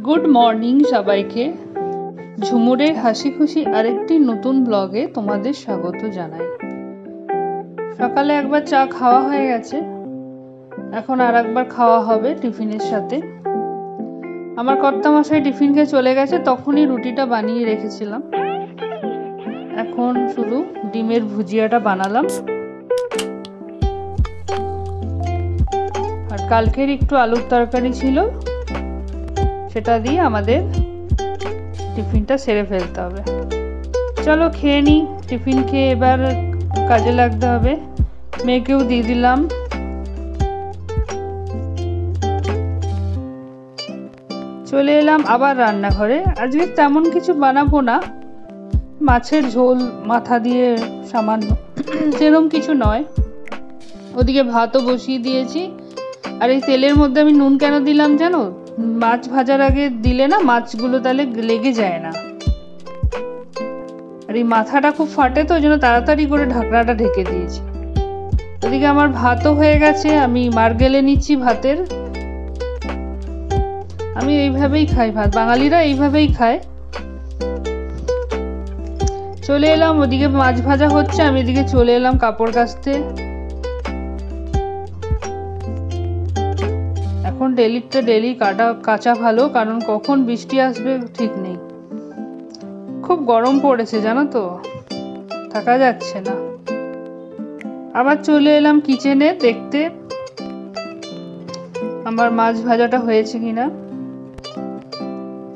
Good morning সবাইকে। ঝুমুরের হাসি খুশি আরেকটি নতুন ব্লগে তোমাদের স্বাগত জানাই। সকালে একবার চা খাওয়া হয়ে গেছে, এখন আর একবার খাওয়া হবে টিফিনের সাথে। আমার কর্তামশাই টিফিন খেয়ে চলে গেছে, তখনই রুটিটা বানিয়ে রেখেছিলাম। এখন শুধু ডিমের ভুজিয়াটা বানালাম, আর কালকের একটু আলুর তরকারি ছিল, সেটা দিয়ে আমাদের টিফিনটা সেরে ফেলতে হবে। চলো খেয়ে নিই, টিফিন খেয়ে এবার কাজে লাগতে হবে। মেয়েকেও দিয়ে দিলাম। চলে এলাম আবার রান্নাঘরে। আজকে তেমন কিছু বানাবো না, মাছের ঝোল মাথা দিয়ে সামান্য, সেরকম কিছু নয়। ওদিকে ভাতও বসিয়ে দিয়েছি। আর এই তেলের মধ্যে আমি নুন কেন দিলাম জানো? মাছ ভাজার আগে দিলে না মাছগুলো তাহলে লেগে যায় না। আর এই মাথাটা খুব ফাটে, তো ওই জন্য তাড়াতাড়ি করে ঢাকনাটা ঢেকে দিয়েছি। ওদিকে আমার ভাতও হয়ে গেছে, আমি মারগেলে নিচ্ছি ভাতের। আমি এইভাবেই খাই ভাত, বাঙালিরা এইভাবেই খায়। চলে এলাম, ওদিকে মাছ ভাজা হচ্ছে, আমি এদিকে চলে এলাম কাপড় কাচতে। এখন ডেলি কাচা ভালো, কারণ কখন বৃষ্টি আসবে ঠিক নেই। খুব গরম পড়েছে জানো তো, থাকা যাচ্ছে না। আবার চলে এলাম কিচেনে দেখতে আমার মাছ ভাজাটা হয়েছে কিনা।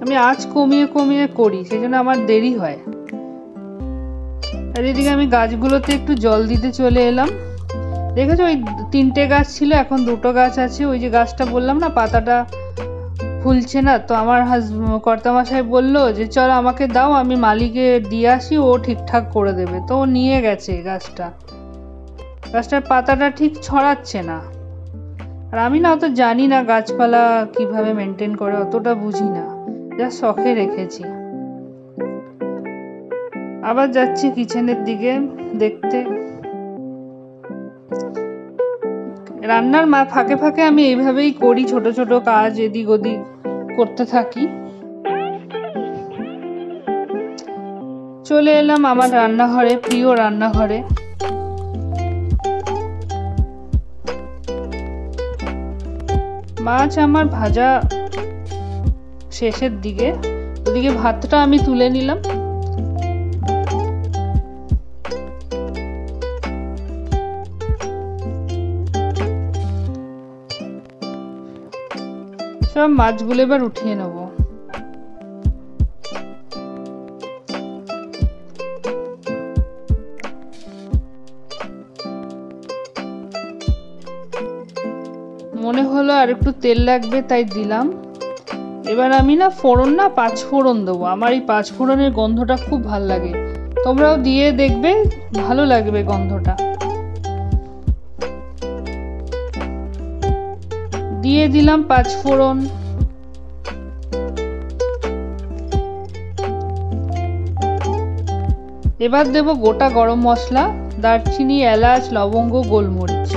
আমি আঁচ কমিয়ে কমিয়ে করি, সেই জন্য আমার দেরি হয়। আর এদিকে আমি গাছগুলোতে একটু জল দিতে চলে এলাম। দেখেছো, ওই 3টে গাছ ছিল, এখন 2টো গাছ আছে। ওই যে গাছটা বললাম না পাতাটা ফুলছে না, তো আমার কর্তামশাই বললো যে চল আমাকে দাও, আমি মালিকে দিয়ে আসি, ও ঠিকঠাক করে দেবে। তো ও নিয়ে গেছে গাছটার পাতাটা ঠিক ছড়াচ্ছে না। আর আমি না অত জানি না গাছপালা কিভাবে মেনটেন করে, অতটা বুঝি না, যা শখে রেখেছি। আবার যাচ্ছি কিচেনের দিকে দেখতে। রান্নার ফাঁকে ফাঁকে আমি এইভাবেই করি, ছোট ছোট কাজ এদিক ওদিক করতে থাকি। চলে এলাম আমার রান্নাঘরে, প্রিয় রান্নাঘরে। মাছ আমার ভাজা শেষের দিকে, ওদিকে ভাতটা আমি তুলে নিলাম। সব মাছগুলো এবার উঠিয়ে নেব। মনে হলো আর একটু তেল লাগবে, তাই দিলাম। এবার আমি না পাঁচফোড়ন দেবো। আমার এই পাঁচফোড়নের গন্ধটা খুব ভাল লাগে, তোমরাও দিয়ে দেখবে, ভালো লাগবে গন্ধটা। দিয়ে দিলাম পাঁচফোড়ন। এবার দেব গোটা গরম মশলা, দারচিনি, এলাচ, লবঙ্গ, গোলমরিচ।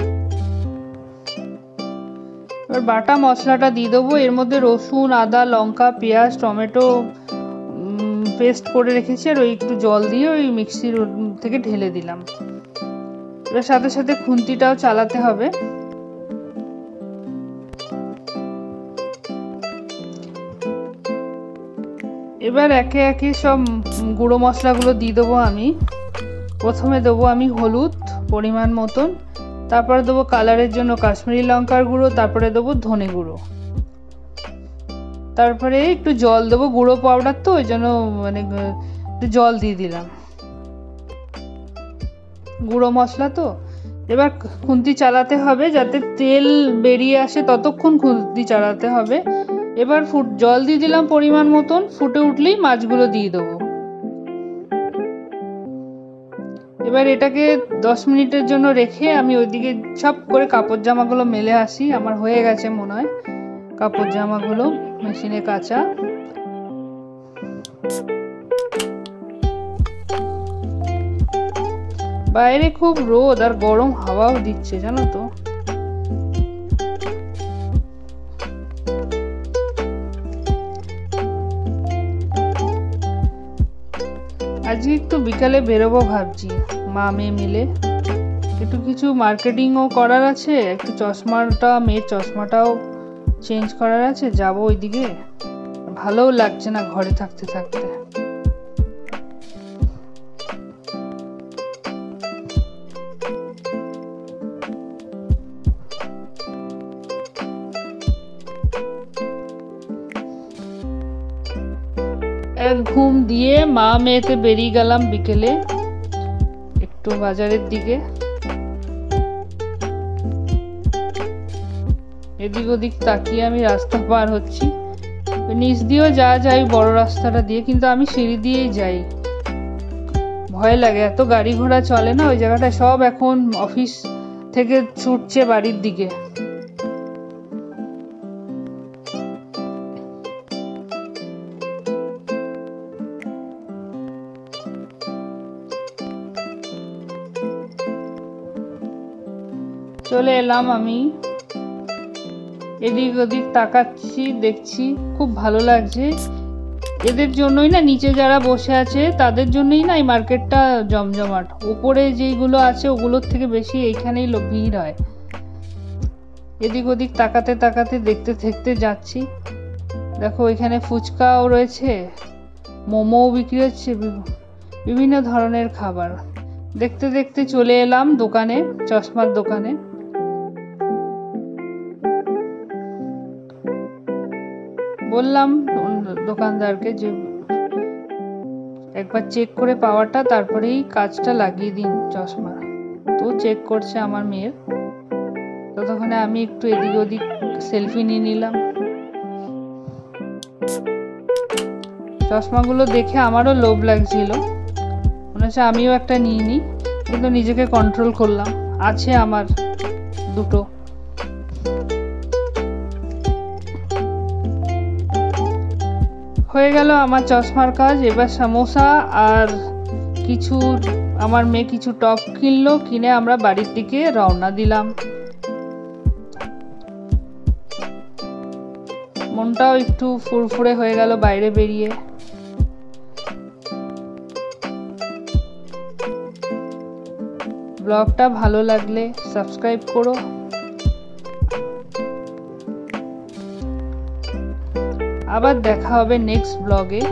এবার বাটা মশলাটা দিয়ে দেবো। এর মধ্যে রসুন, আদা, লঙ্কা, পেঁয়াজ, টমেটো পেস্ট করে রেখেছি, আর ওই একটু জল দিয়ে ওই মিক্সির থেকে ঢেলে দিলাম। এবার সাথে সাথে খুন্তিটাও চালাতে হবে। এবার একে একে সব গুঁড়ো মশলাগুলো দিয়ে দেবো আমি। প্রথমে দেবো আমি হলুদ পরিমাণ মতন, তারপরে দেবো কালারের জন্য কাশ্মীরি লঙ্কার গুঁড়ো, তারপরে দেবো ধনে গুঁড়ো, তারপরে একটু জল দেবো। গুঁড়ো পাউডার তো ওই জন্য একটু জল দিয়ে দিলাম, গুঁড়ো মশলা তো। এবার খুন্তি চালাতে হবে যাতে তেল বেরিয়ে আসে, ততক্ষণ খুন্তি চালাতে হবে। এবার জল দিয়ে দিলাম পরিমাণ মতন, ফুটে উঠলেই মাছগুলো দিয়ে দেবো। এবার এটাকে 10 মিনিটের জন্য রেখে আমি ওইদিকে সব করে কাপড় জামাগুলো মেলে আসি। আমার হয়ে গেছে মনে হয় কাপড় জামাগুলো মেশিনে কাচা। বাইরে খুব রোদ আর গরম হাওয়াও দিচ্ছে জানো তো। আজকে একটু বিকালে বেরোবো ভাবছি, মা মেয়ে মিলে। একটু কিছু মার্কেটিংও করার আছে, একটু মেয়ের চশমাটাও চেঞ্জ করার আছে, যাবো ওইদিকে। ভালোও লাগছে না ঘরে থাকতে থাকতে। এক ঘুম দিয়ে মা মেয়েতে বেরিয়ে গেলাম বিকেলে একটু বাজারের দিকে। এদিক ওদিক তাকিয়ে আমি রাস্তা পার হচ্ছি, নিচ দিয়েও যাওয়া যায় বড় রাস্তাটা দিয়ে, কিন্তু আমি সিঁড়ি দিয়েই যাই, ভয় লাগে, এত গাড়ি ঘোড়া চলে না ওই জায়গাটা। সব এখন অফিস থেকে ছুটছে বাড়ির দিকে। চলে এলাম আমি, এদিক ওদিক তাকাচ্ছি, দেখছি, খুব ভালো লাগছে। এদের জন্যই না, নিচে যারা বসে আছে তাদের জন্যই না এই মার্কেটটা জমজমাট। উপরে যেগুলো আছে ওগুলোর থেকে বেশি এইখানেই ভিড় হয়। এদিক ওদিক তাকাতে তাকাতে দেখতে দেখতে যাচ্ছি। দেখো এখানে ফুচকাও রয়েছে, মোমোও বিক্রি হচ্ছে, বিভিন্ন ধরনের খাবার। দেখতে দেখতে চলে এলাম দোকানে, চশমার দোকানে। বললাম দোকানদারকে যে একবার চেক করে পাওয়ারটা, তারপরেই কাজটা লাগিয়ে দিন চশমা। তো চেক করছে আমার মেয়ের, ততক্ষণে আমি একটু এদিক ওদিক সেলফি নিয়ে নিলাম। চশমাগুলো দেখে আমারও লোভ লাগছিল, মনে হচ্ছে আমিও একটা নিয়ে নিই, কিন্তু নিজেকে কন্ট্রোল করলাম, আছে আমার দুটো। হয়ে গেল আমার চশমার কাজ। এবার সমোসা আর কিছু, আমার মেয়ে কিছু টপ কিনলো, কিনে আমরা বাড়ির দিকে রওনা দিলাম। মনটাও একটু ফুরফুরে হয়ে গেল বাইরে বেরিয়ে। ব্লগটা ভালো লাগলে সাবস্ক্রাইব করো। আবার দেখা হবে নেক্সট ব্লগে,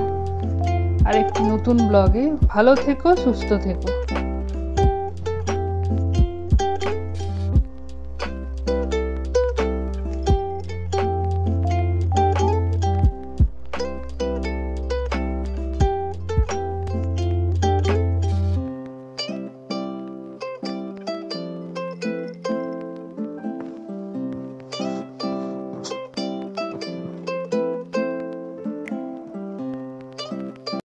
আর একটি নতুন ব্লগে। ভালো থেকো, সুস্থ থেকো।